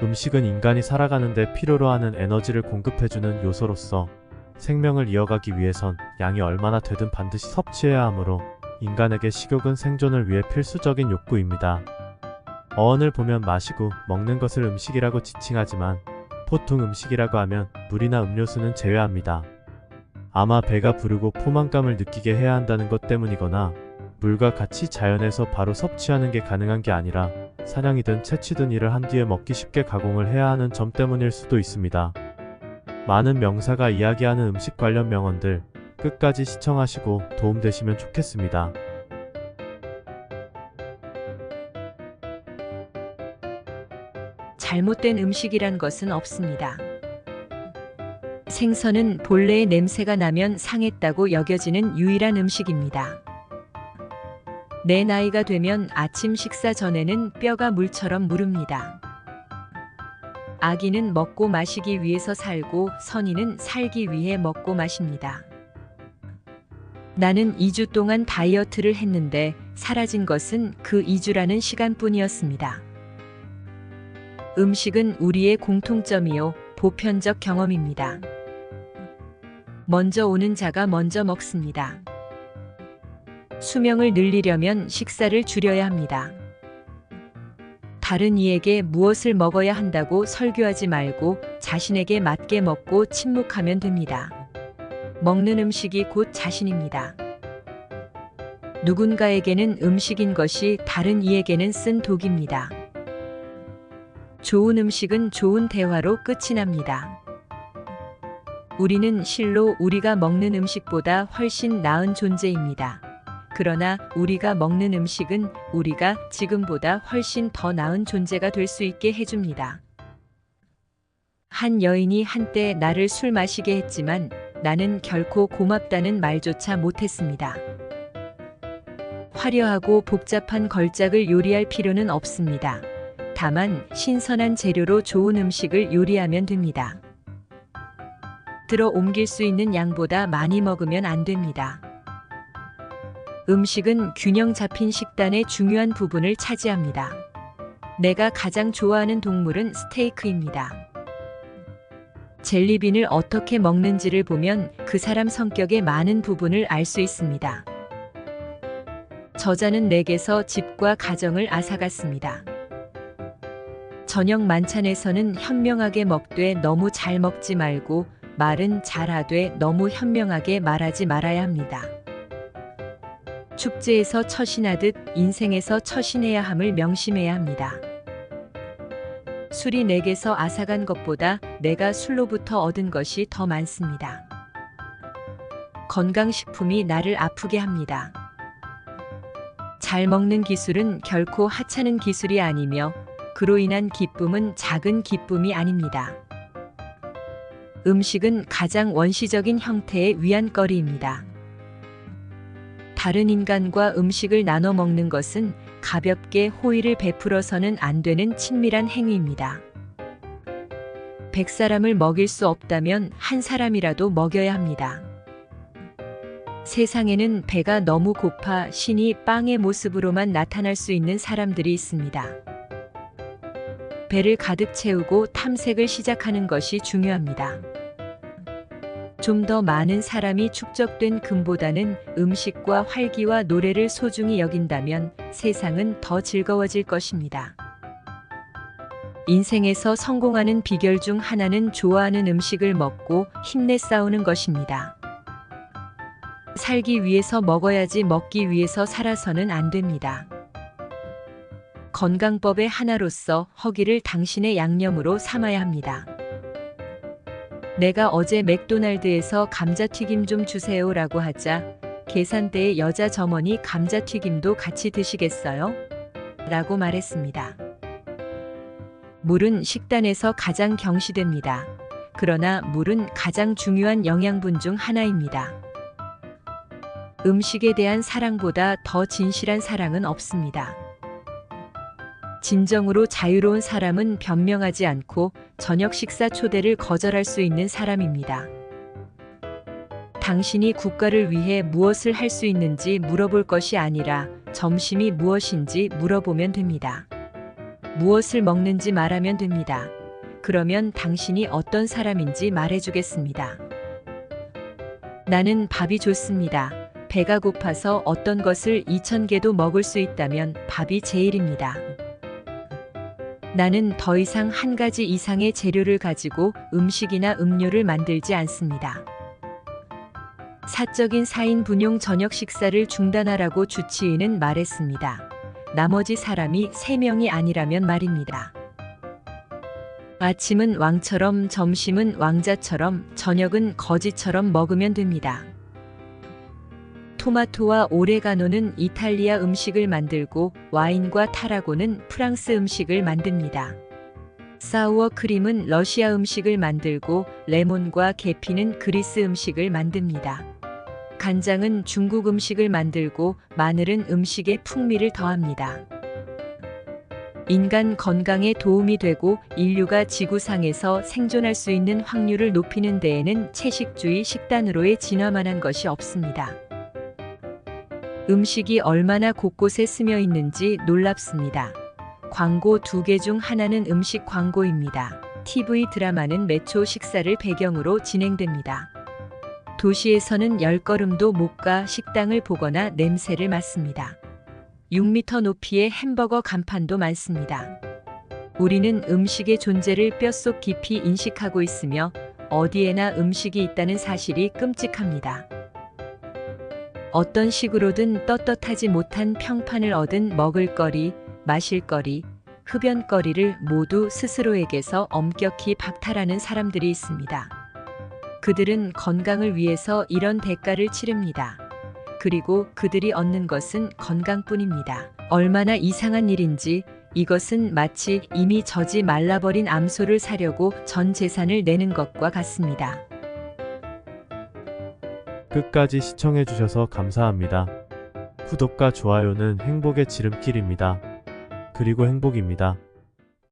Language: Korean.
음식은 인간이 살아가는 데 필요로 하는 에너지를 공급해주는 요소로서 생명을 이어가기 위해선 양이 얼마나 되든 반드시 섭취해야 하므로 인간에게 식욕은 생존을 위해 필수적인 욕구입니다. 어언을 보면 마시고 먹는 것을 음식이라고 지칭하지만 보통 음식이라고 하면 물이나 음료수는 제외합니다. 아마 배가 부르고 포만감을 느끼게 해야 한다는 것 때문이거나 물과 같이 자연에서 바로 섭취하는 게 가능한 게 아니라 사냥이든 채취든 일을 한 뒤에 먹기 쉽게 가공을 해야 하는 점 때문일 수도 있습니다. 많은 명사가 이야기하는 음식 관련 명언들 끝까지 시청하시고 도움되시면 좋겠습니다. 잘못된 음식이란 것은 없습니다. 생선은 본래의 냄새가 나면 상했다고 여겨지는 유일한 음식입니다. 내 나이가 되면 아침 식사 전에는 뼈가 물처럼 무릅니다. 아기는 먹고 마시기 위해서 살고 선인은 살기 위해 먹고 마십니다. 나는 2주 동안 다이어트를 했는데 사라진 것은 그 2주라는 시간뿐이었습니다. 음식은 우리의 공통점이요, 보편적 경험입니다. 먼저 오는 자가 먼저 먹습니다. 수명을 늘리려면 식사를 줄여야 합니다. 다른 이에게 무엇을 먹어야 한다고 설교하지 말고 자신에게 맞게 먹고 침묵하면 됩니다. 먹는 음식이 곧 자신입니다. 누군가에게는 음식인 것이 다른 이에게는 쓴 독입니다. 좋은 음식은 좋은 대화로 끝이 납니다. 우리는 실로 우리가 먹는 음식보다 훨씬 나은 존재입니다. 그러나 우리가 먹는 음식은 우리가 지금보다 훨씬 더 나은 존재가 될 수 있게 해줍니다. 한 여인이 한때 나를 술 마시게 했지만 나는 결코 고맙다는 말조차 못했습니다. 화려하고 복잡한 걸작을 요리할 필요는 없습니다. 다만 신선한 재료로 좋은 음식을 요리하면 됩니다. 들어 옮길 수 있는 양보다 많이 먹으면 안 됩니다. 음식은 균형 잡힌 식단의 중요한 부분을 차지합니다. 내가 가장 좋아하는 동물은 스테이크입니다. 젤리빈을 어떻게 먹는지를 보면 그 사람 성격의 많은 부분을 알 수 있습니다. 저자는 내게서 집과 가정을 앗아갔습니다. 저녁 만찬에서는 현명하게 먹되 너무 잘 먹지 말고 말은 잘하되 너무 현명하게 말하지 말아야 합니다. 축제에서 처신하듯 인생에서 처신해야 함을 명심해야 합니다. 술이 내게서 앗아간 것보다 내가 술로부터 얻은 것이 더 많습니다. 건강식품이 나를 아프게 합니다. 잘 먹는 기술은 결코 하찮은 기술이 아니며 그로 인한 기쁨은 작은 기쁨이 아닙니다. 음식은 가장 원시적인 형태의 위안거리입니다. 다른 인간과 음식을 나눠 먹는 것은 가볍게 호의를 베풀어서는 안 되는 친밀한 행위입니다. 100사람을 먹일 수 없다면 한 사람이라도 먹여야 합니다. 세상에는 배가 너무 고파 신이 빵의 모습으로만 나타날 수 있는 사람들이 있습니다. 배를 가득 채우고 탐색을 시작하는 것이 중요합니다. 좀 더 많은 사람이 축적된 금보다는 음식과 활기와 노래를 소중히 여긴다면 세상은 더 즐거워질 것입니다. 인생에서 성공하는 비결 중 하나는 좋아하는 음식을 먹고 힘내 싸우는 것입니다. 살기 위해서 먹어야지 먹기 위해서 살아서는 안 됩니다. 건강법의 하나로서 허기를 당신의 양념으로 삼아야 합니다. 내가 어제 맥도날드에서 감자튀김 좀 주세요 라고 하자 계산대의 여자 점원이 감자튀김도 같이 드시겠어요? 라고 말했습니다. 물은 식단에서 가장 경시됩니다. 그러나 물은 가장 중요한 영양분 중 하나입니다. 음식에 대한 사랑보다 더 진실한 사랑은 없습니다. 진정으로 자유로운 사람은 변명하지 않고 저녁 식사 초대를 거절할 수 있는 사람입니다. 당신이 국가를 위해 무엇을 할 수 있는지 물어볼 것이 아니라 점심이 무엇인지 물어보면 됩니다. 무엇을 먹는지 말하면 됩니다. 그러면 당신이 어떤 사람인지 말해주겠습니다. 나는 밥이 좋습니다. 배가 고파서 어떤 것을 2000개도 먹을 수 있다면 밥이 제일입니다. 나는 더 이상 한 가지 이상의 재료를 가지고 음식이나 음료를 만들지 않습니다. 사적인 4인 분용 저녁 식사를 중단하라고 주치의는 말했습니다. 나머지 사람이 3명이 아니라면 말입니다. 아침은 왕처럼, 점심은 왕자처럼, 저녁은 거지처럼 먹으면 됩니다. 토마토와 오레가노는 이탈리아 음식을 만들고 와인과 타라고는 프랑스 음식을 만듭니다. 사우어 크림은 러시아 음식을 만들고 레몬과 계피는 그리스 음식을 만듭니다. 간장은 중국 음식을 만들고 마늘은 음식에 풍미를 더합니다. 인간 건강에 도움이 되고 인류가 지구상에서 생존할 수 있는 확률을 높이는 데에는 채식주의 식단으로의 진화만 한 것이 없습니다. 음식이 얼마나 곳곳에 스며 있는지 놀랍습니다. 광고 2개 중 하나는 음식 광고입니다. TV 드라마는 매초 식사를 배경으로 진행됩니다. 도시에서는 10걸음도 못 가 식당을 보거나 냄새를 맡습니다. 6m 높이의 햄버거 간판도 많습니다. 우리는 음식의 존재를 뼛속 깊이 인식하고 있으며 어디에나 음식이 있다는 사실이 끔찍합니다. 어떤 식으로든 떳떳하지 못한 평판을 얻은 먹을거리, 마실거리, 흡연거리를 모두 스스로에게서 엄격히 박탈하는 사람들이 있습니다. 그들은 건강을 위해서 이런 대가를 치릅니다. 그리고 그들이 얻는 것은 건강뿐입니다. 얼마나 이상한 일인지 이것은 마치 이미 젖이 말라버린 암소를 사려고 전 재산을 내는 것과 같습니다. 끝까지 시청해주셔서 감사합니다. 구독과 좋아요는 행복의 지름길입니다. 그리고 행복입니다.